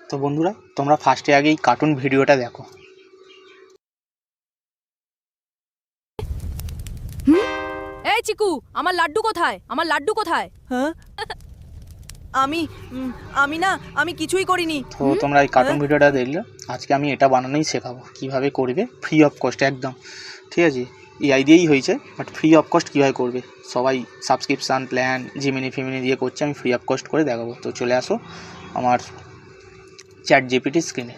তো বন্ধুরা, তোমরা ফার্স্টে আগে এই কার্টুন ভিডিওটা দেখো। এই চিকু, আমার লাড্ডু কোথায়? আমার লাড্ডু কোথায়? হ্যাঁ আমি কিছুই করিনি। তো তোমরা এই কার্টুন ভিডিওটা দেখলে আজকে আমি এটা বানানোই শেখাবো, কীভাবে করবে ফ্রি অফ কস্ট একদম। ঠিক আছে, এআই দিয়েই হয়েছে, বাট ফ্রি অফ কস্ট কীভাবে করবে। সবাই সাবস্ক্রিপশান প্ল্যান জিমিনি ফিমিনি দিয়ে করছে, আমি ফ্রি অফ কস্ট করে দেখাবো। তো চলে আসো আমার চ্যাট জিপিটি স্ক্রিনে।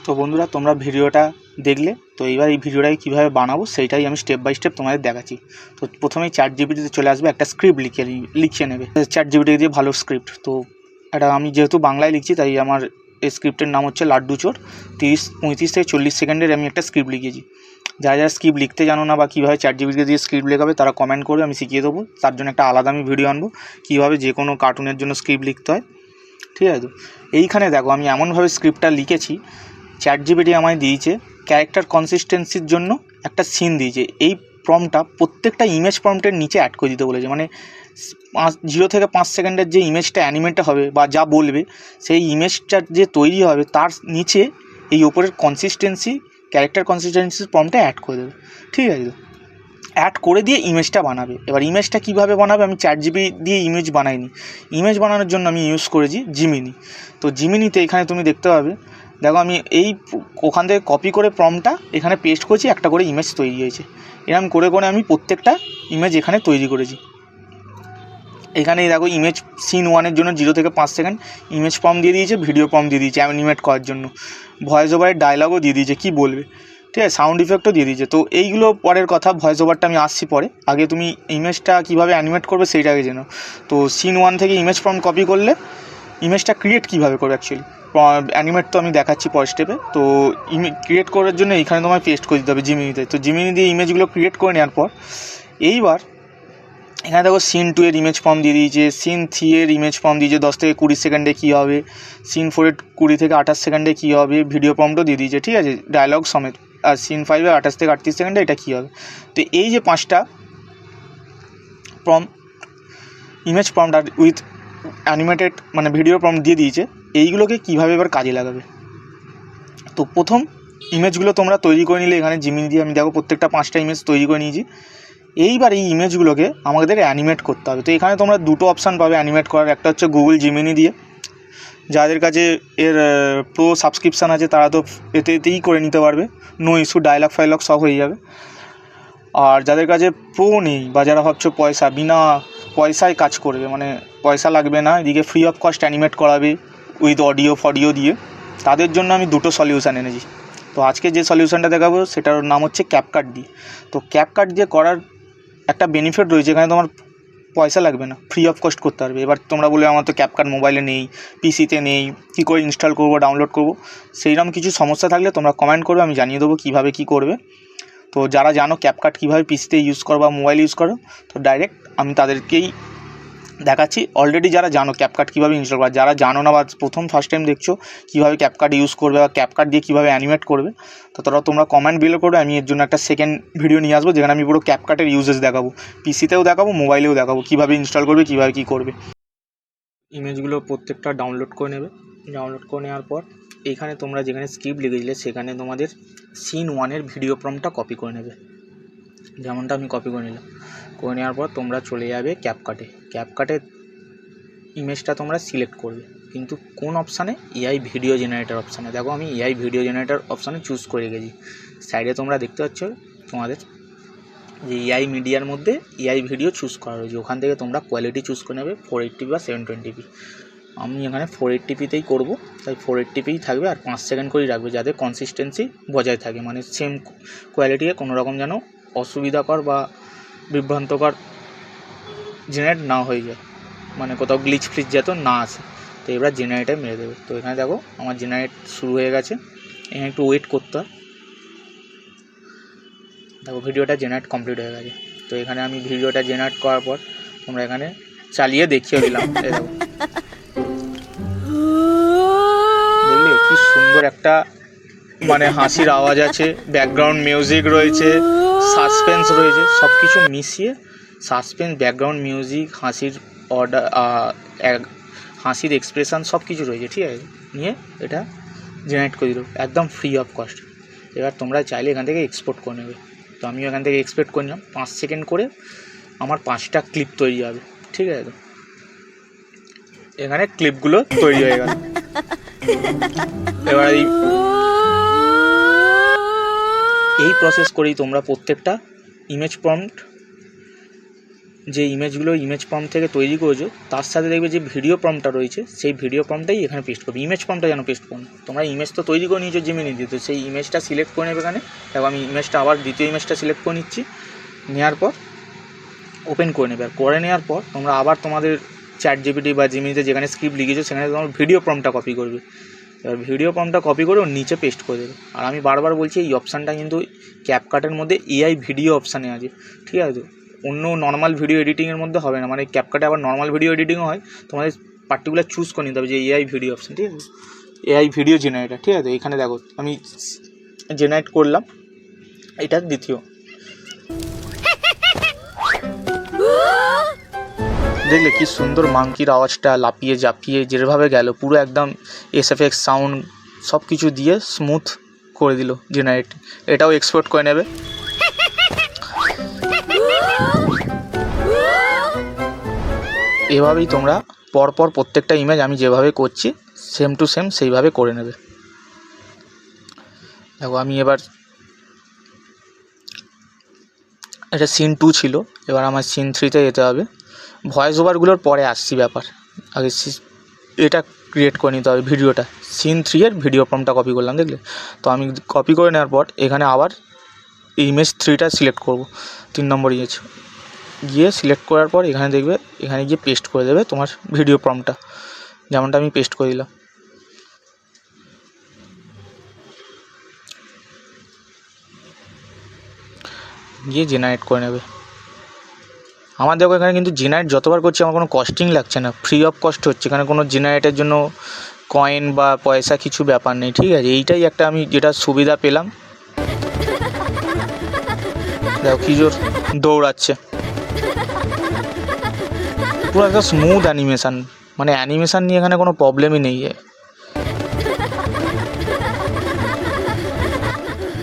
তো বন্ধুরা, তোমরা ভিডিওটা দেখলে, তো এইবার এই ভিডিওটাকে কীভাবে বানাবো সেইটাই আমি স্টেপ বাই স্টেপ তোমাদের দেখাচ্ছি। তো প্রথমেই চ্যাট জিপিটিতে চলে আসবে, একটা স্ক্রিপ্ট লিখে নেবে চ্যাট জিপিটি দিয়ে, ভালো স্ক্রিপ্ট। তো এটা আমি যেহেতু বাংলায় লিখছি তাই আমার এই স্ক্রিপ্টের নাম হচ্ছে লাড্ডু চোর। 35 থেকে 40 সেকেন্ডের আমি একটা স্ক্রিপ্ট লিখেছি। যারা যারা স্ক্রিপ্ট লিখতে জানো না বা কীভাবে চ্যাট জিপিটি দিয়ে স্ক্রিপ্ট লেখাবে তারা কমেন্ট করবে, আমি শিখিয়ে দেবো। তার জন্য একটা আলাদা আমি ভিডিও আনবো কীভাবে যে কোনো কার্টুনের জন্য স্ক্রিপ্ট লিখতে হয়। ঠিক আছে, তো এইখানে দেখো আমি এমনভাবে স্ক্রিপ্টটা লিখেছি, চ্যাট জিপিটি আমায় দিয়েছে ক্যারেক্টার কনসিস্টেন্সির জন্য একটা সিন দিয়েছে। এই প্রম্পটটা প্রত্যেকটা ইমেজ প্রম্পটের নিচে অ্যাড করে দিতে বলেছে, মানে 0 থেকে 5 সেকেন্ডের যে ইমেজটা অ্যানিমেটটা হবে বা যা বলবে সেই ইমেজটা যে তৈরি হবে তার নিচে এই ওপরের কনসিস্টেন্সি ক্যারেক্টার কনসিস্টেন্সি প্রম্পটটা অ্যাড করে দেবে। ঠিক আছে, অ্যাড করে দিয়ে ইমেজটা বানাবে। এবার ইমেজটা কীভাবে বানাবে, আমি চ্যাট জিপিটি দিয়ে ইমেজ বানাইনি। ইমেজ বানানোর জন্য আমি ইউজ করেছি জিমিনি। তো জিমিনিতে এখানে তুমি দেখতে পাবে, দেখো আমি এই ওখান থেকে কপি করে প্রম্পটটা এখানে পেস্ট করেছি, একটা করে ইমেজ তৈরি হয়েছে। এরকম করে করে আমি প্রত্যেকটা ইমেজ এখানে তৈরি করেছি। এখানে দেখো ইমেজ সিন 1-এর জন্য 0 থেকে 5 সেকেন্ড ইমেজ প্রম্পট দিয়ে দিয়েছে, ভিডিও প্রম্পট দিয়ে দিয়েছে অ্যানিমেট করার জন্য, ভয়েস ওভারের ডায়লগও দিয়ে দিয়েছে কী বলবে। ঠিক আছে, সাউন্ড ইফেক্টও দিয়ে দিয়েছে। তো এইগুলো পরের কথা, ভয়েস ওভারটা আমি আসছি পরে। আগে তুমি ইমেজটা কীভাবে অ্যানিমেট করবে সেইটা আগে জেনো। তো সিন 1 থেকে ইমেজ প্রম্পট কপি করলে ইমেজটা ক্রিয়েট কীভাবে করবে অ্যাকচুয়ালি অ্যানিমেট তো আমি দেখাচ্ছি পরের স্টেপে। তো ক্রিয়েট করার জন্য এইখানে তোমায় পেস্ট করে দিতে হবে জিমিনিতে। তো জিমিনি দিয়ে ইমেজগুলো ক্রিয়েট করে নেওয়ার পর এইবার এখানে দেখো সিন 2-এর ইমেজ ফর্ম দিয়ে দিয়েছে, সিন 3-এর ইমেজ ফর্ম দিয়েছে 10 থেকে 20 সেকেন্ডে কী হবে, সিন 4-এর 20 থেকে 28 সেকেন্ডে কী হবে, ভিডিও প্রম্পটও দিয়ে দিয়েছে। ঠিক আছে, ডায়লগ সমেত। আর সিন 5-এর 28 থেকে 38 সেকেন্ডে এটা কী হবে। তো এই যে 5টা ইমেজ প্রম্পট আর উইথ অ্যানিমেটেড মানে ভিডিও প্রম্পট দিয়ে দিয়েছে, এইগুলোকে কীভাবে এবার কাজে লাগাবে। তো প্রথম ইমেজগুলো তোমরা তৈরি করে নিলে এখানে জিমিনি দিয়ে, আমি দেখো প্রত্যেকটা 5টা ইমেজ তৈরি করে নিয়েছি। এইবার এই ইমেজগুলোকে আমাদের অ্যানিমেট করতে হবে। তো এখানে তোমরা দুটো অপশান পাবে অ্যানিমেট করার, একটা হচ্ছে গুগল জিমিনি দিয়ে, যাদের কাছে এর প্রো সাবস্ক্রিপশান আছে তারা তো এতেই করে নিতে পারবে, নো ইস্যু, ডায়লগ ফাইলগ সব হয়ে যাবে। আর যাদের কাছে প্রো নেই বা যারা ভাবছো বিনা পয়সায় কাজ করবে, মানে পয়সা লাগবে না, এদিকে ফ্রি অফ কস্ট অ্যানিমেট করাবে উইথ অডিও ফডিও দিয়ে, তাদের জন্য আমি দুটো সলিউশান এনেছি। তো আজকে যে সলিউশানটা দেখাবো সেটার নাম হচ্ছে ক্যাপকাট দিয়ে। তো ক্যাপকাট দিয়ে করার একটা বেনিফিট রয়েছে, এখানে তোমার পয়সা লাগবে না, ফ্রি অফ কস্ট করতে পারবে। এবার তোমরা বলে আমার তো ক্যাপকাট মোবাইলে নেই, পিসিতে নেই, কী করে ইনস্টল করবো, ডাউনলোড করবো, সেইরকম কিছু সমস্যা থাকলে তোমরা কমেন্ট করবে, আমি জানিয়ে দেবো কীভাবে কী করবে। তো যারা জানো ক্যাপকাট কীভাবে পিসিতে ইউজ করো বা মোবাইল ইউজ করো, তো ডাইরেক্ট আমি তাদেরকেই দেখাচ্ছি। অলরেডি যারা জানো ক্যাপকাট কীভাবে ইনস্টল করা, যারা জানো না বা ফার্স্ট টাইম দেখছো কীভাবে ক্যাপকাট ইউজ করবে বা ক্যাপকাট দিয়ে কীভাবে অ্যানিমেট করবে, তো তোমরা কমেন্ট বিলো করবে। আমি এর জন্য একটা সেকেন্ড ভিডিও নিয়ে আসবো যেখানে আমি পুরো ক্যাপকাটের ইউজেস দেখাবো, পিসিতেও দেখাবো, মোবাইলেও দেখাবো কীভাবে ইনস্টল করবে, কীভাবে কী করবে। ইমেজগুলো প্রত্যেকটা ডাউনলোড করে নেবে। ডাউনলোড করে নেওয়ার পর এখানে তোমরা যেখানে স্ক্রিপ্ট লিখেছিলে সেখানে তোমাদের সিন 1-এর ভিডিও প্রম্পটটা কপি করে নেবে, যেমনটা আমি কপি করে নিলাম। করে নেওয়ার পর তোমরা চলে যাবে ক্যাপকাটে ইমেজটা তোমরা সিলেক্ট করবে, কিন্তু কোন অপশানে, এআই ভিডিও জেনারেটর অপশানে। দেখো আমি এআই ভিডিও জেনারেটর অপশানে চুজ করে রেখেছি। সাইডে তোমরা দেখতে পাচ্ছ তোমাদের যে এআই মিডিয়ার মধ্যে এআই ভিডিও চুজ করা রয়েছে, ওখান থেকে তোমরা কোয়ালিটি চুজ করে নেবে 480p বা 720p। আমি এখানে 480pতেই করবো, তাই 480pই থাকবে, আর 5 সেকেন্ড করেই রাখবে যাতে কনসিস্টেন্সি বজায় থাকে, মানে সেম কোয়ালিটিতে কোনো রকম যেন অসুবিধাকর বা বিভ্রান্তকর জেনারেট না হয়ে যায়, মানে কোথাও গ্লিচ ফ্লিচ যাতে না আসে। তো এবার জেনারেটে মেরে দেবে। তো এখানে দেখো আমার জেনারেট শুরু হয়ে গেছে, এখানে একটু ওয়েট করতে হয়। দেখো ভিডিওটা জেনারেট কমপ্লিট হয়ে গেছে। তো এখানে আমি ভিডিওটা জেনারেট করার পর তোমরা এখানে চালিয়ে দেখিয়ে দিলাম। দেখো দেখলে কি সুন্দর একটা মানে হাসির আওয়াজ আছে, ব্যাকগ্রাউন্ড মিউজিক রয়েছে, সাসপেন্স রয়েছে, সব কিছু মিশিয়ে সাসপেন্স, ব্যাকগ্রাউন্ড মিউজিক, হাসির হাসির এক্সপ্রেশন সব কিছু রয়েছে, ঠিক আছে। নিয়ে এটা জেনারেট করে দিল একদম ফ্রি অফ কস্ট। এবার তোমরা চাইলে এখান থেকে এক্সপোর্ট করে নেবে। তো আমি এখান থেকে এক্সপোর্ট করে নিলাম, 5 সেকেন্ড করে আমার 5টা ক্লিপ তৈরি হবে, ঠিক আছে। এখানে ক্লিপগুলো তৈরি হয়ে গেল। এবার এই প্রসেস করেই তোমরা প্রত্যেকটা ইমেজ প্রম্পট, যে ইমেজগুলো ইমেজ প্রম্পট থেকে তৈরি করেছো তার সাথে দেখবে যে ভিডিও প্রম্পটটা রয়েছে, সেই ভিডিও প্রম্পটটাই এখানে পেস্ট করবে। ইমেজ প্রম্পটটা যেন পেস্ট করো। তোমরা ইমেজ তো তৈরি করে নিয়েছো জিমিনি দিয়ে, তো সেই ইমেজটা সিলেক্ট করে নেবে এখানে। দেখো আমি ইমেজটা আবার দ্বিতীয় ইমেজটা সিলেক্ট করে নিচ্ছি, নেওয়ার পর ওপেন করে নেবে। আর করে নেওয়ার পর তোমরা আবার তোমাদের চ্যাট জিপিটি বা জিমিনিতে যেখানে স্ক্রিপ্ট লিখেছো সেখানে তোমার ভিডিও প্রম্পটটা কপি করবে। এবার ভিডিও প্রম্পটটা কপি করে ওর নিচে পেস্ট করে দেবে। আর আমি বারবার বলছি এই অপশানটা কিন্তু ক্যাপকাটের মধ্যে এআই ভিডিও অপশানে আছে, ঠিক আছে। অন্য নর্মাল ভিডিও এডিটিংয়ের মধ্যে হবে না, মানে ক্যাপকাটে আবার নর্মাল ভিডিও এডিটিংও হয়, তোমাদের পার্টিকুলার চুজ করে নিতে হবে যে এআই ভিডিও অপশান, ঠিক আছে। এআই ভিডিও জেনারেটার, ঠিক আছে। এখানে দেখো আমি জেনারেট করলাম, এটা দ্বিতীয়। দেখলে কি সুন্দর মাংকির আওয়াজটা লাপিয়ে জাপিয়ে যেভাবে গেল, পুরো একদম এসএফএক্স সাউন্ড সব কিছু দিয়ে স্মুথ করে দিল জেনারেট। এটাও এক্সপোর্ট করে নেবে। এভাবেই তোমরা পরপর প্রত্যেকটা ইমেজ আমি যেভাবে করছি সেম টু সেম সেইভাবে করে নেবে। দেখো আমি এবার এটা সিন 2 ছিল, এবার আমার সিন 3তে যেতে হবে। ভয়েস ওভারগুলোর পরে আসছি ব্যাপার, আগে এটা ক্রিয়েট করে নিতে হবে ভিডিওটা। সিন 3 এর ভিডিও প্রম্পটটা কপি করলাম, দেখলে তো। আমি কপি করে নেওয়ার পর এখানে আবার ইমেজ 3টা সিলেক্ট করব, 3 নম্বর ইমেজ গিয়ে সিলেক্ট করার পর এখানে দেখবে, এখানে গিয়ে পেস্ট করে দেবে তোমার ভিডিও প্রম্পটটা, যেমনটা আমি পেস্ট করে দিলাম। গিয়ে জেনারেট করে নেবে। আমার দেখো এখানে কিন্তু জেনারেট যতবার করছি আমার কোনো কস্টিং লাগছে না, ফ্রি অফ কস্ট হচ্ছে। এখানে কোনো জেনারেটের জন্য কয়েন বা পয়সা কিছু ব্যাপার নেই, ঠিক আছে। এইটাই একটা আমি যেটা সুবিধা পেলাম। দেখো কি জোর দৌড়াচ্ছে, পুরো একটা স্মুথ অ্যানিমেশান, মানে অ্যানিমেশান নিয়ে এখানে কোনো প্রবলেমই নেই।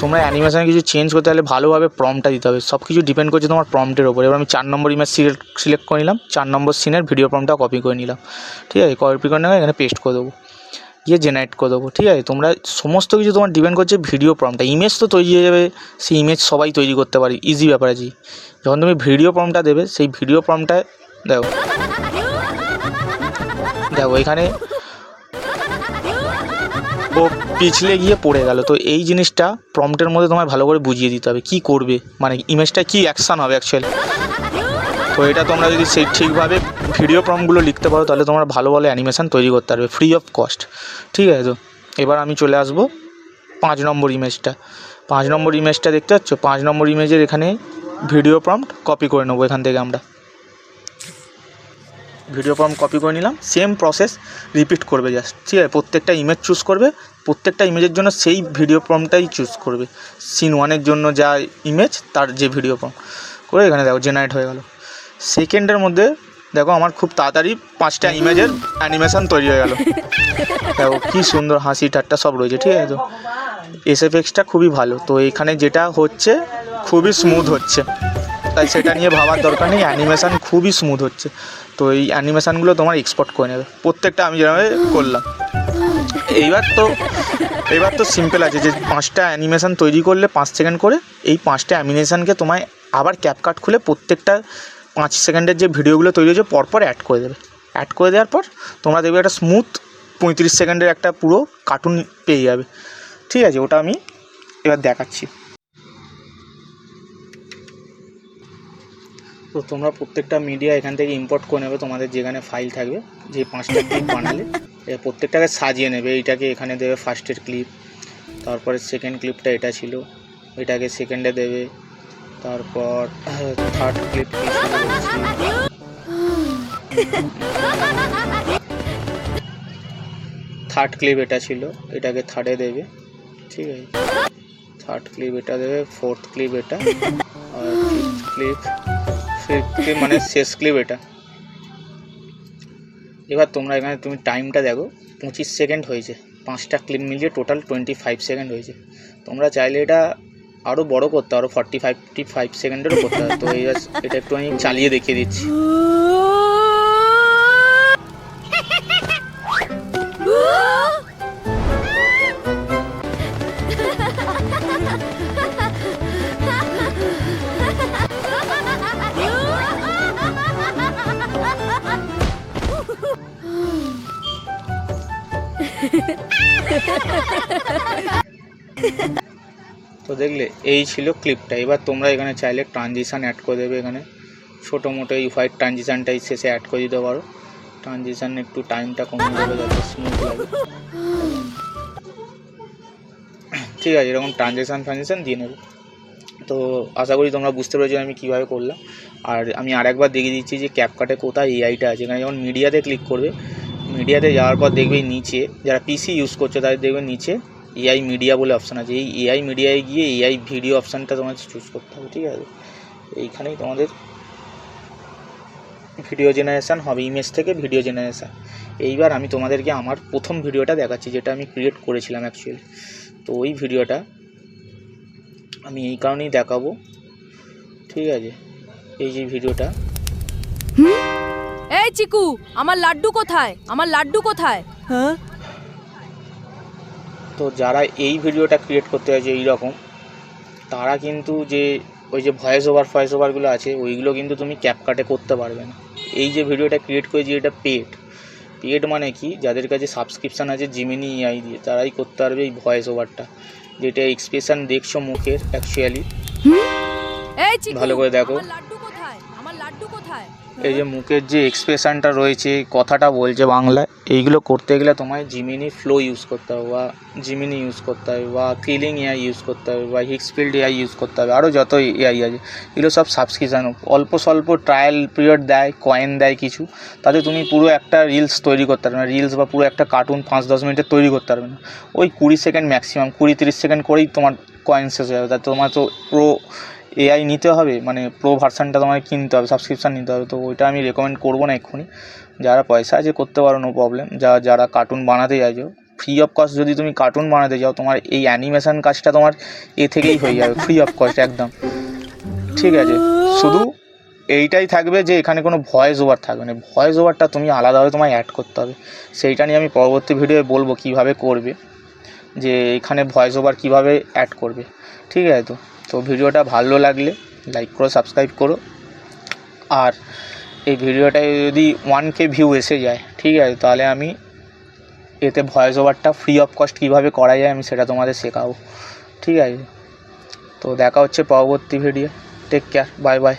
তোমরা অ্যানিমেশানে কিছু চেঞ্জ করতে হলে ভালোভাবে প্রম্পটটা দিতে হবে, সব কিছু ডিপেন্ড করছে তোমার প্রম্পটের ওপর। এবার আমি 4 নম্বর ইমেজ সিলেক্ট করে নিলাম, 4 নম্বর সিনের ভিডিও প্রম্পটটা কপি করে নিলাম, ঠিক আছে। কপি করে নেবে, এখানে পেস্ট করে দেবো, গিয়ে জেনারেট করে দেবো, ঠিক আছে। তোমরা সমস্ত কিছু তোমার ডিপেন্ড করছে ভিডিও প্রম্পটটা। ইমেজ তো তৈরি হয়ে যাবে, সেই ইমেজ সবাই তৈরি করতে পারে, ইজি ব্যাপার আছে। যখন তুমি ভিডিও প্রম্পটটা দেবে, সেই ভিডিও প্রম্পটটায় দেখো এখানে ও পিছলে গিয়ে পড়ে গেল। তো এই জিনিসটা প্রম্পটের মধ্যে তোমায় ভালো করে বুঝিয়ে দিতে হবে কী করবে, মানে ইমেজটা কী অ্যাকশান হবে অ্যাকচুয়ালি। তো এটা তোমরা যদি সেই ঠিকভাবে ভিডিও প্রম্পটগুলো লিখতে পারো তাহলে তোমরা ভালো ভালো অ্যানিমেশান তৈরি করতে পারবে ফ্রি অফ কস্ট, ঠিক আছে। তো এবার আমি চলে আসবো 5 নম্বর ইমেজটা। 5 নম্বর ইমেজটা দেখতে পাচ্ছ, 5 নম্বর ইমেজের এখানে ভিডিও প্রম্পট কপি করে নেবো। এখান থেকে আমরা ভিডিও প্রম্পট কপি করে নিলাম, সেম প্রসেস রিপিট করবে জাস্ট, ঠিক আছে। প্রত্যেকটা ইমেজ চুজ করবে, প্রত্যেকটা ইমেজের জন্য সেই ভিডিও প্রম্পটটাই চুজ করবে। সিন 1-এর জন্য যা ইমেজ তার যে ভিডিও প্রম্পট করে এখানে দেখো জেনারেট হয়ে গেল। সেকেন্ডের মধ্যে দেখো আমার খুব তাড়াতাড়ি 5টা ইমেজের অ্যানিমেশান তৈরি হয়ে গেল। দেখো কী সুন্দর হাসি ঠাট্টা সব রয়েছে, ঠিক আছে। তো এসএফএক্সটা খুবই ভালো। তো এখানে যেটা হচ্ছে খুবই স্মুথ হচ্ছে, তাই সেটা নিয়ে ভাবার দরকার নেই, অ্যানিমেশান খুবই স্মুথ হচ্ছে। তো এই অ্যানিমেশানগুলো তোমার এক্সপোর্ট করে নেবে প্রত্যেকটা, আমি যেভাবে করলাম। এইবার তো সিম্পল আছে যে 5টা অ্যানিমেশান তৈরি করলে 5 সেকেন্ড করে, এই 5টা অ্যানিমেশানকে তোমায় আবার ক্যাপকাট খুলে প্রত্যেকটা 5 সেকেন্ডের যে ভিডিওগুলো তৈরি হয়েছে পরপর অ্যাড করে দেবে। অ্যাড করে দেওয়ার পর তোমরা দেখবে একটা স্মুথ 35 সেকেন্ডের একটা পুরো কার্টুন পেয়ে যাবে, ঠিক আছে। ওটা আমি এবার দেখাচ্ছি। তো তোমরা প্রত্যেকটা মিডিয়া এখান থেকে ইম্পোর্ট করে নেবে, তোমাদের যেখানে ফাইল থাকবে, যে 5টা ক্লিপ বানালে প্রত্যেকটাকে সাজিয়ে নেবে। এইটাকে এখানে দেবে ফার্স্টের ক্লিপ, তারপরে সেকেন্ড ক্লিপটা এটা ছিল, এটাকে সেকেন্ডে দেবে, তারপর থার্ড ক্লিপ থার্ড ক্লিপ এটা ছিল, এটাকে থার্ডে দেবে, ঠিক আছে। থার্ড ক্লিপ এটা দেবে, ফোর্থ ক্লিপ এটা, আর ফিফথ ক্লিপ মানে শেষ ক্লিপ এটা, এবার তোমরা এখানে তুমি টাইমটা দেখো 25 সেকেন্ড হয়েছে, 5টা ক্লিপ মিলিয়ে টোটাল 25 সেকেন্ড হয়েছে। তোমরা চাইলে এটা আরও বড় করতে পারো, 45 সেকেন্ডেরও করতে পারো। তো এটা একটু আমি চালিয়ে দেখিয়ে দিচ্ছি। তো দেখলে এই ছিল ক্লিপটা। এবার তোমরা এখানে চাইলে ট্রানজিশান অ্যাড করে দেবে, এখানে ছোটো মোটো এই হোয়াইট ট্রানজিশানটাই শেষে অ্যাড করে দিতে পারো। ট্রানজিশান একটু টাইমটা কমিয়ে দেবে যাতে স্মুথ লাগে, ঠিক আছে। এরকম ট্রানজিশান দিয়ে নেবে। তো আশা করি তোমরা বুঝতে পেরেছো আমি কীভাবে করলাম। আর আমি আরেকবার দেখিয়ে দিচ্ছি যে ক্যাপকাটে কোথায় এআইটা আছে। এখানে যখন মিডিয়াতে ক্লিক করবে, মিডিয়াতে যাওয়ার পর দেখবে নিচে, যারা পিসি ইউজ করছে তাদের দেখবে নিচে এআই মিডিয়া বলে অপশান আছে। এই এআই মিডিয়ায় গিয়ে এআই ভিডিও অপশানটা তোমাদের চুজ করতে হবে, ঠিক আছে। এইখানেই তোমাদের ভিডিও জেনারেশান হবে, ইমেজ থেকে ভিডিও জেনারেশান। এইবার আমি তোমাদেরকে আমার প্রথম ভিডিওটা দেখাচ্ছি, যেটা আমি ক্রিয়েট করেছিলাম অ্যাকচুয়ালি। তো ওই ভিডিওটা আমি এই কারণেই দেখাবো, ঠিক আছে। এই যে ভিডিওটা, এই চিকু, আমার লাড্ডু কোথায়? আমার লাড্ডু কোথায়? হ্যাঁ, তো যারা এই ভিডিওটা ক্রিয়েট করতে চাইছে এইরকম, তারা কিন্তু যে ওই যে ভয়েস ওভারগুলো আছে ওইগুলো কিন্তু তুমি ক্যাপকাটে করতে পারবে না। এই যে ভিডিওটা ক্রিয়েট করেছি এটা পেড মানে কি, যাদের কাছে সাবস্ক্রিপশান আছে জিমিনি এআই দিয়ে, তারাই করতে পারবে এই ভয়েস ওভারটা, যেটা এক্সপ্রেশন দেখছো মুখের অ্যাকচুয়ালি। এই চিকু, ভালো করে দেখো, আমার লাড্ডু কোথায়? আমার লাড্ডু কোথায়? এই যে মুখের যে এক্সপ্রেশনটা রয়েছে, কথাটা বলছে বাংলায়, এইগুলো করতে গেলে তোমায় জিমিনি ফ্লো ইউজ করতে হবে, বা জিমিনি ইউজ করতে হবে, বা কিলিং এআই ইউজ করতে হবে, বা হিক্সফিল্ড এআই ইউজ করতে হবে, আরও যত এআই আছে এগুলো সব সাবস্ক্রিপশান, অল্প স্বল্প ট্রায়াল পিরিয়ড দেয়, কয়েন দেয় কিছু, তাতে তুমি পুরো একটা রিলস তৈরি করতে পারবে না, রিলস বা পুরো একটা কার্টুন 5-10 মিনিটের তৈরি করতে পারবে না। ওই 20 সেকেন্ড ম্যাক্সিমাম, 20-30 সেকেন্ড করেই তোমার কয়েন শেষ হয়ে যাবে। তাই তোমার তো প্রো এআই নিতে হবে, মানে প্রো ভার্সানটা তোমাকে কিনতে হবে, সাবস্ক্রিপশান নিতে হবে। তো ওইটা আমি রেকমেন্ড করবো না এক্ষুনি। যারা পয়সা আছে করতে পারো, নো প্রবলেম। যারা কার্টুন বানাতে চাইছো, ফ্রি অফ কস্ট যদি তুমি কার্টুন বানাতে চাও, তোমার এই অ্যানিমেশান কাজটা তোমার এ থেকেই হয়ে যাবে, ফ্রি অফ কস্ট একদম, ঠিক আছে। শুধু এইটাই থাকবে যে এখানে কোনো ভয়েস ওভার থাকবে না, ভয়েস ওভারটা তুমি আলাদাভাবে তোমায় অ্যাড করতে হবে। সেইটা নিয়ে আমি পরবর্তী ভিডিওয়ে বলবো কীভাবে করবে, যে এখানে ভয়েস ওভার কীভাবে অ্যাড করবে, ঠিক আছে। তো ভিডিওটা ভালো লাগলে লাইক করো, সাবস্ক্রাইব করো। আর এই ভিডিওটায় যদি 1K ভিউ এসে যায়, ঠিক আছে, তাহলে আমি এতে ভয়েস ওভারটা ফ্রি অফ কস্ট কীভাবে করা যায় আমি সেটা তোমাদের শেখাবো, ঠিক আছে। তো দেখা হচ্ছে পরবর্তী video. Take care, bye by.